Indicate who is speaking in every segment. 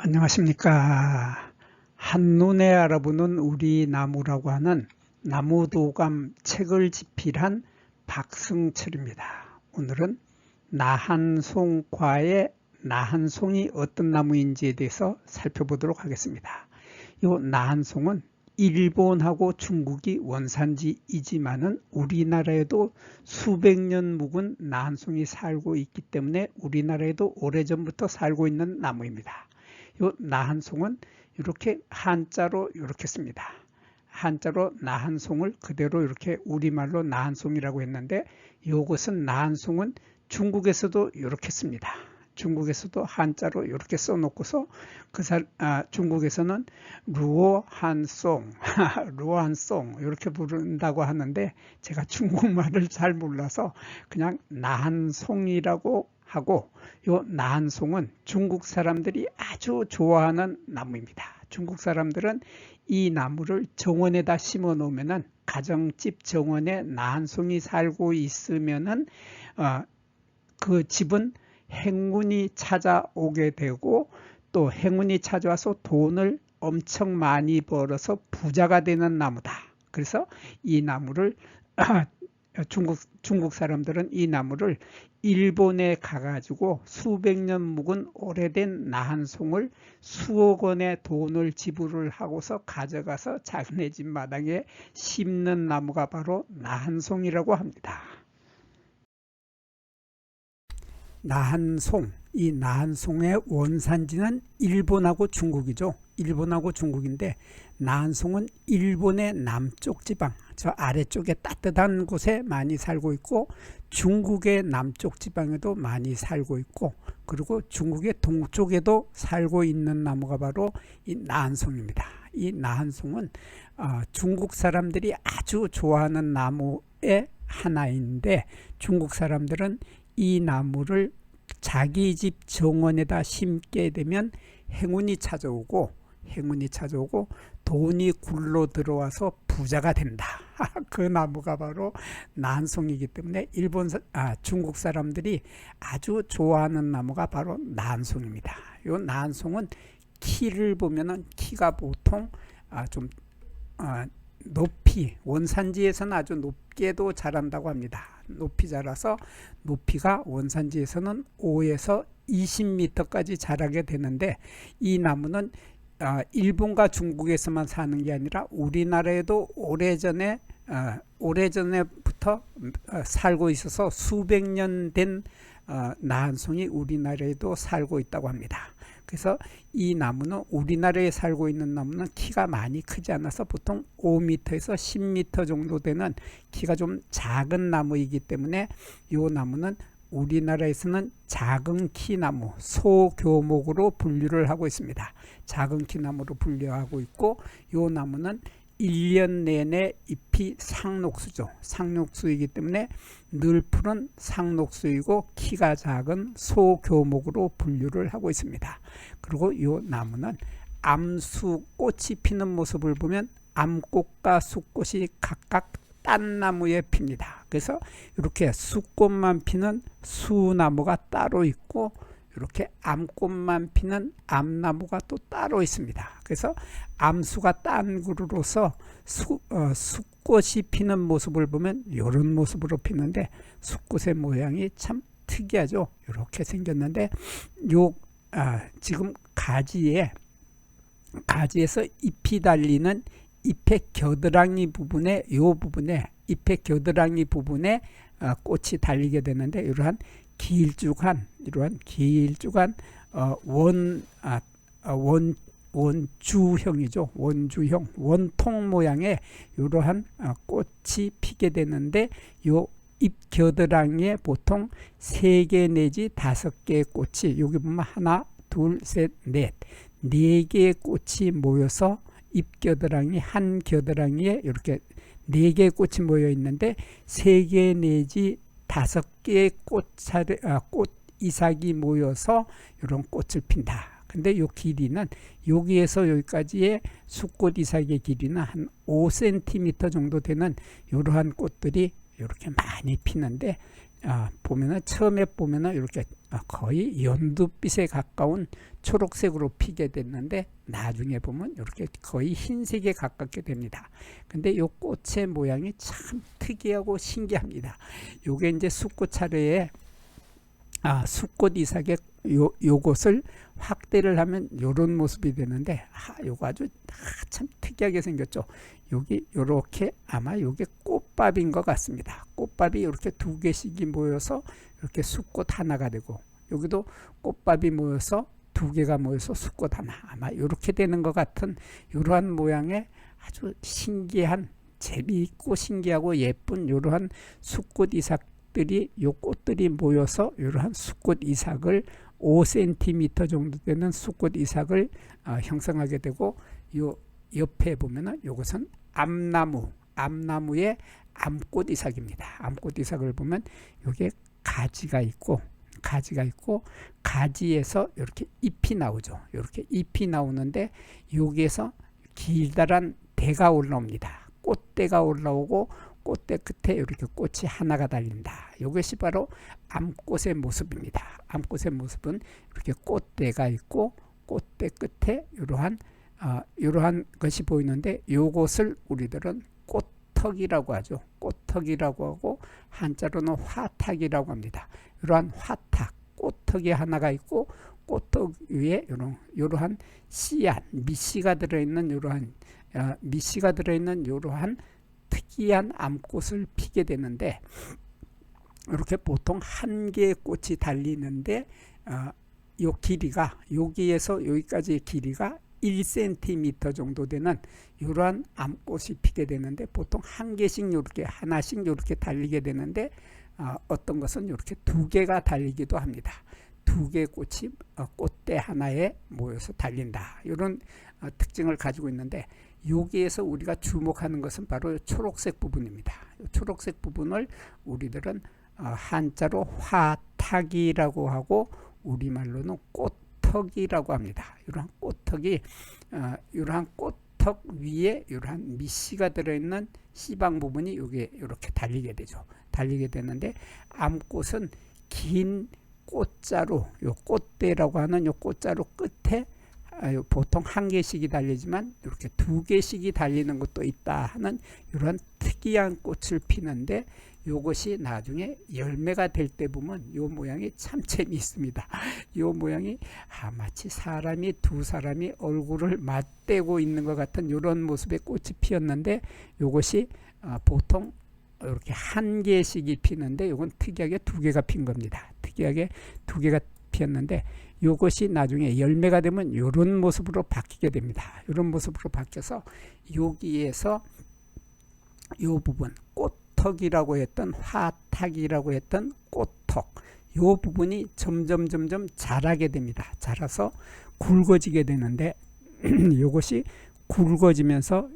Speaker 1: 안녕하십니까. 한눈에 알아보는 우리 나무라고 하는 나무도감 책을 집필한 박승철입니다. 오늘은 나한송과의 나한송이 어떤 나무인지에 대해서 살펴보도록 하겠습니다. 이 나한송은 일본하고 중국이 원산지이지만은 우리나라에도 수백 년 묵은 나한송이 살고 있기 때문에 우리나라에도 오래전부터 살고 있는 나무입니다. 이 나한송은 이렇게 한자로 이렇게 씁니다. 한자로 나한송을 그대로 이렇게 우리말로 나한송이라고 했는데 이것은 나한송은 중국에서도 이렇게 씁니다. 중국에서도 한자로 이렇게 써놓고서 중국에서는 루오한송, 루오한송 이렇게 부른다고 하는데 제가 중국말을 잘 몰라서 그냥 나한송이라고 하고, 이 나한송은 중국 사람들이 아주 좋아하는 나무입니다. 중국 사람들은 이 나무를 정원에다 심어 놓으면은 가정집 정원에 나한송이 살고 있으면은 그 집은 행운이 찾아오게 되고 또 행운이 찾아와서 돈을 엄청 많이 벌어서 부자가 되는 나무다. 그래서 이 나무를 중국 사람들은 이 나무를 일본에 가가지고 수백 년 묵은 오래된 나한송을 수억 원의 돈을 지불을 하고서 가져가서 자기네 집 마당에 심는 나무가 바로 나한송이라고 합니다. 나한송, 이 나한송의 원산지는 일본하고 중국이죠. 일본하고 중국인데 나한송은 일본의 남쪽 지방, 저 아래쪽에 따뜻한 곳에 많이 살고 있고 중국의 남쪽 지방에도 많이 살고 있고 그리고 중국의 동쪽에도 살고 있는 나무가 바로 이 나한송입니다. 이 나한송은 중국 사람들이 아주 좋아하는 나무의 하나인데 중국 사람들은 이 나무를 자기 집 정원에다 심게 되면 행운이 찾아오고 돈이 굴러 들어와서 부자가 된다. 그 나무가 바로 나한송이기 때문에 중국 사람들이 아주 좋아하는 나무가 바로 나한송입니다. 이 나한송은 키를 보면은 키가 보통 좀 높이 원산지에서는 아주 높게도 자란다고 합니다. 높이 자라서 높이가 원산지에서는 5에서 20m까지 자라게 되는데 이 나무는 일본과 중국에서만 사는 게 아니라 우리나라에도 오래전에부터 살고 있어서 수백 년 된 나한송이 우리나라에도 살고 있다고 합니다. 그래서 이 나무는 우리나라에 살고 있는 나무는 키가 많이 크지 않아서 보통 5m에서 10m 정도 되는 키가 좀 작은 나무이기 때문에 이 나무는 우리나라에서는 작은 키 나무, 소교목으로 분류를 하고 있습니다. 작은 키 나무로 분류하고 있고 이 나무는 1년 내내 잎이 상록수죠. 상록수이기 때문에 늘 푸른 상록수이고 키가 작은 소교목으로 분류를 하고 있습니다. 그리고 이 나무는 암수 꽃이 피는 모습을 보면 암꽃과 수꽃이 각각 딴 나무에 핍니다. 그래서 이렇게 수꽃만 피는 수나무가 따로 있고 이렇게 암꽃만 피는 암나무가 또 따로 있습니다. 그래서 암수가 딴 그루로서 수꽃이 피는 모습을 보면 이런 모습으로 피는데 수꽃의 모양이 참 특이하죠. 이렇게 생겼는데 지금 가지에서 잎이 달리는 잎의 겨드랑이 부분에 잎의 겨드랑이 부분에 꽃이 달리게 되는데 이러한 길쭉한 원주형이죠. 원주형 원통 모양의 이러한 꽃이 피게 되는데 요 잎 겨드랑이에 보통 3개 내지 5개의 꽃이 여기 보면 하나 둘 셋 넷 4개의 꽃이 모여서 잎 겨드랑이 한 겨드랑이에 이렇게 4개의 꽃이 모여 있는데 3개 내지 5개의 꽃 이삭이 모여서 이런 꽃을 핀다. 근데 이 길이는 여기에서 여기까지의 수꽃 이삭의 길이는 한 5cm 정도 되는 이러한 꽃들이 이렇게 많이 피는데 보면은 처음에 보면은 이렇게 거의 연두빛에 가까운 초록색으로 피게 됐는데 나중에 보면 이렇게 거의 흰색에 가깝게 됩니다. 근데 이 꽃의 모양이 참 특이하고 신기합니다. 요게 이제 수꽃 차례에 수꽃 이삭의 요것을 확대를 하면 요런 모습이 되는데 요거 아주 참 특이하게 생겼죠. 여기 요렇게 아마 요게 꽃밥인 것 같습니다. 꽃밥이 이렇게 두 개씩이 모여서 이렇게 수꽃 하나가 되고, 여기도 꽃밥이 모여서 두 개가 모여서 수꽃 하나, 아마 이렇게 되는 것 같은 이러한 모양의 아주 신기한, 재미있고 신기하고 예쁜 이러한 수꽃 이삭들이, 요 꽃들이 모여서 이러한 수꽃 이삭을 5cm 정도 되는 수꽃 이삭을 형성하게 되고, 요 옆에 보면은 이것은 암나무의 암꽃 이삭입니다. 암꽃 이삭을 보면 여기에 가지가 있고 가지에서 이렇게 잎이 나오죠. 이렇게 잎이 나오는데 여기에서 길다란 대가 올라옵니다. 꽃대가 올라오고 꽃대 끝에 이렇게 꽃이 하나가 달린다. 이것이 바로 암꽃의 모습입니다. 암꽃의 모습은 이렇게 꽃대가 있고 꽃대 끝에 이러한 것이 보이는데, 이것을 우리들은 꽃턱이라고 하죠. 꽃턱이라고 하고 한자로는 화탁이라고 합니다. 이러한 화탁, 꽃턱이 하나가 있고 꽃턱 위에 이러한 씨앗, 밑씨가 들어있는 이러한 특이한 암꽃을 피게 되는데, 이렇게 보통 한 개의 꽃이 달리는데 요 길이가, 여기에서 여기까지의 길이가 1cm 정도 되는 이러한 암꽃이 피게 되는데, 보통 한 개씩 이렇게 하나씩 이렇게 달리게 되는데 어떤 것은 이렇게 두 개가 달리기도 합니다. 두 개의 꽃이 꽃대 하나에 모여서 달린다. 이런 특징을 가지고 있는데, 여기에서 우리가 주목하는 것은 바로 초록색 부분입니다. 초록색 부분을 우리들은 한자로 화탁이라고 하고 우리말로는 꽃턱이라고 합니다. 이러한 꽃턱이 이러한 꽃턱 위에 이러한 밑씨가 들어있는 씨방 부분이 여기에 이렇게 달리게 되죠. 달리게 되는데, 암꽃은 긴 꽃자루, 요 꽃대라고 하는 요 꽃자루 끝에 보통 한 개씩이 달리지만 이렇게 두 개씩이 달리는 것도 있다 하는 이런 특이한 꽃을 피는데, 이것이 나중에 열매가 될 때 보면 이 모양이 참 재미있습니다. 이 모양이 마치 두 사람이 얼굴을 맞대고 있는 것 같은 이런 모습의 꽃이 피었는데, 이것이 보통 이렇게 한 개씩이 피는데, 이건 특이하게 두 개가 핀 겁니다. 특이하게 두 개가 피었는데, 이것이 나중에 열매가 되면 이런 모습으로 바뀌게 됩니다. 이런 모습으로 바뀌어서 여기에서 이 부분, 꽃턱이라고 했던, 화탁이라고 했던 꽃턱, 이 부분이 점점 자라게 됩니다. 자라서 굵어지게 되는데, 이것이 굵어지면서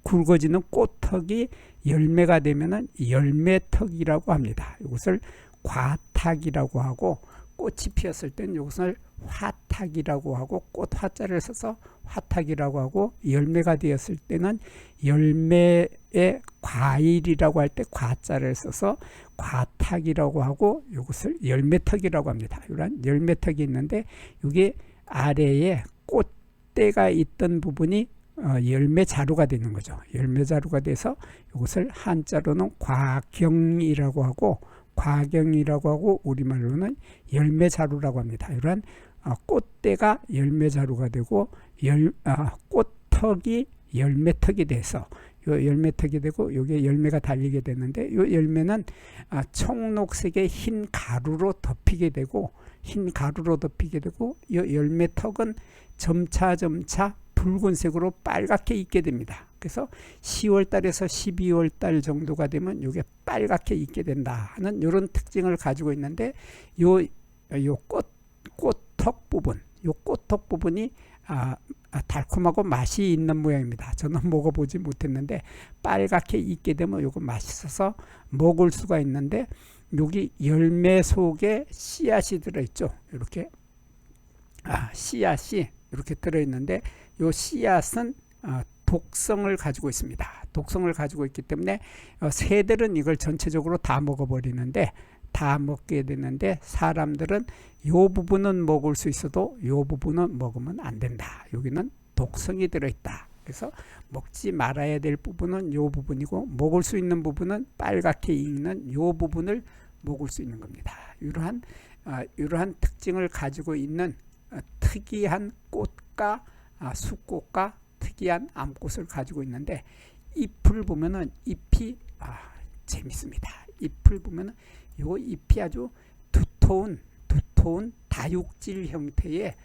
Speaker 1: 굵어지는 꽃턱이 열매가 되면은 열매턱이라고 합니다. 이것을 과탁이라고 하고, 꽃이 피었을 땐 이것을 화탁이라고 하고, 꽃 화자를 써서 화탁이라고 하고, 열매가 되었을 때는 열매의 과일이라고 할 때 과자를 써서 과탁이라고 하고, 이것을 열매턱이라고 합니다. 이런 열매턱이 있는데, 이게 아래에 꽃대가 있던 부분이 열매자루가 되는 거죠. 열매자루가 돼서 이것을 한자로는 과경이라고 하고 우리말로는 열매자루라고 합니다. 이러한 꽃대가 열매자루가 되고 꽃턱이 열매턱이 돼서 열매턱이 되고 여기에 열매가 달리게 되는데, 이 열매는 청록색의 흰 가루로 덮이게 되고 이 열매턱은 점차 붉은색으로 빨갛게 익게 됩니다. 그래서 10월달에서 12월달 정도가 되면 이게 빨갛게 익게 된다 하는 이런 특징을 가지고 있는데, 요 꽃턱 부분이 달콤하고 맛이 있는 모양입니다. 저는 먹어보지 못했는데 빨갛게 익게 되면 이거 맛있어서 먹을 수가 있는데, 여기 열매 속에 씨앗이 들어있죠. 이렇게 씨앗이 이렇게 들어있는데, 이 씨앗은 독성을 가지고 있습니다. 독성을 가지고 있기 때문에 새들은 이걸 전체적으로 다 먹어버리는데, 다 먹게 되는데, 사람들은 요 부분은 먹을 수 있어도 요 부분은 먹으면 안 된다. 여기는 독성이 들어있다. 그래서 먹지 말아야 될 부분은 요 부분이고, 먹을 수 있는 부분은 빨갛게 익는 요 부분을 먹을 수 있는 겁니다. 이러한 특징을 가지고 있는 특이한 꽃과 숫꽃과 특이한 암꽃을 가지고 있는데, 잎을 보면은 잎이 재밌습니다. 잎을 보면은 요 잎이 아주 두터운 다육질 형태의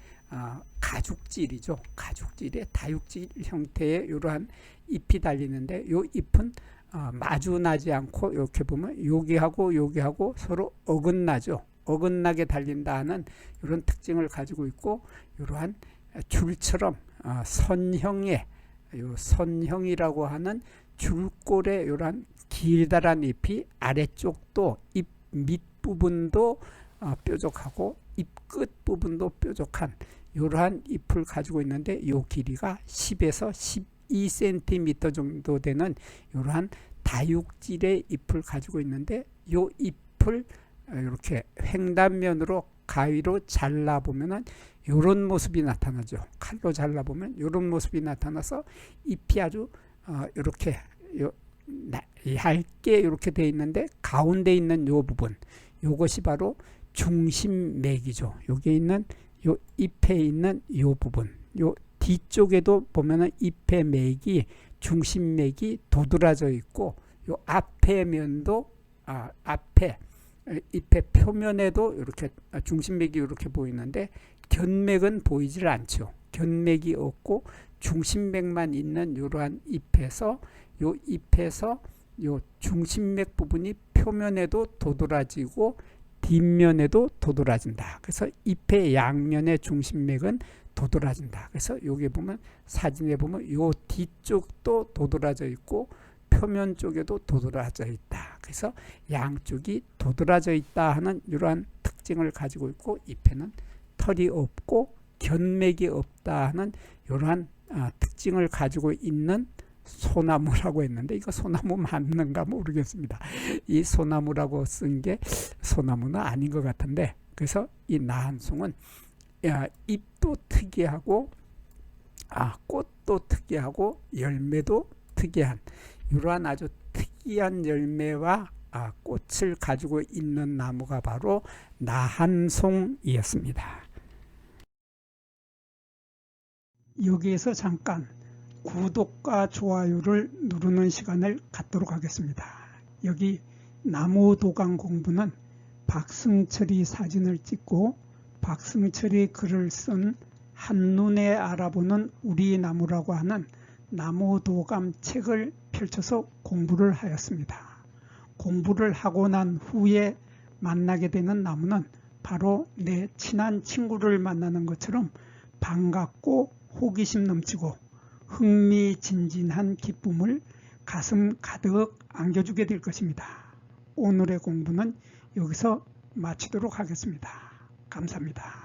Speaker 1: 가죽질이죠. 가죽질의 다육질 형태의 이러한 잎이 달리는데, 요 잎은 마주 나지 않고 이렇게 보면 여기하고 서로 어긋나죠. 어긋나게 달린다 하는 이런 특징을 가지고 있고, 이러한 줄처럼 선형의 선형이라고 하는 줄골의 이러한 길다란 잎이 아래쪽도 잎 밑부분도 뾰족하고 잎 끝 부분도 뾰족한 이러한 잎을 가지고 있는데, 이 길이가 10에서 12cm 정도 되는 이러한 다육질의 잎을 가지고 있는데, 이 잎을 이렇게 횡단면으로 가위로 잘라보면은 이런 모습이 나타나죠. 칼로 잘라보면 이런 모습이 나타나서 잎이 아주 이렇게 얇게 이렇게 되어 있는데, 가운데 있는 이 부분, 이것이 바로 중심맥이죠. 여기 있는 요 잎에 있는 이 부분, 요 뒤쪽에도 보면은 잎의 맥이 중심맥이 도드라져 있고, 요 앞에 면도 앞에 잎의 표면에도 이렇게 중심맥이 이렇게 보이는데, 견맥은 보이질 않죠. 견맥이 없고 중심맥만 있는 이러한 잎에서 요 중심맥 부분이 표면에도 도드라지고 뒷면에도 도드라진다. 그래서 잎의 양면의 중심맥은 도드라진다. 그래서 여기 보면 사진에 보면 요 뒤쪽도 도드라져 있고 표면 쪽에도 도드라져 있다. 그래서 양쪽이 도드라져 있다 하는 이러한 특징을 가지고 있고, 잎에는 털이 없고 견맥이 없다 하는 이러한 특징을 가지고 있는 소나무라고 했는데, 이거 소나무 맞는가 모르겠습니다. 이 소나무라고 쓴 게 소나무는 아닌 것 같은데, 그래서 이 나한송은 잎도 특이하고 꽃도 특이하고 열매도 특이한 이러한 아주 특이한 열매와 꽃을 가지고 있는 나무가 바로 나한송이었습니다. 여기에서 잠깐 구독과 좋아요를 누르는 시간을 갖도록 하겠습니다. 여기 나무도감 공부는 박승철이 사진을 찍고 박승철이 글을 쓴 한눈에 알아보는 우리 나무라고 하는 나무도감 책을 펼쳐서 공부를 하였습니다. 공부를 하고 난 후에 만나게 되는 나무는 바로 내 친한 친구를 만나는 것처럼 반갑고 호기심 넘치고 흥미진진한 기쁨을 가슴 가득 안겨주게 될 것입니다. 오늘의 공부는 여기서 마치도록 하겠습니다. 감사합니다.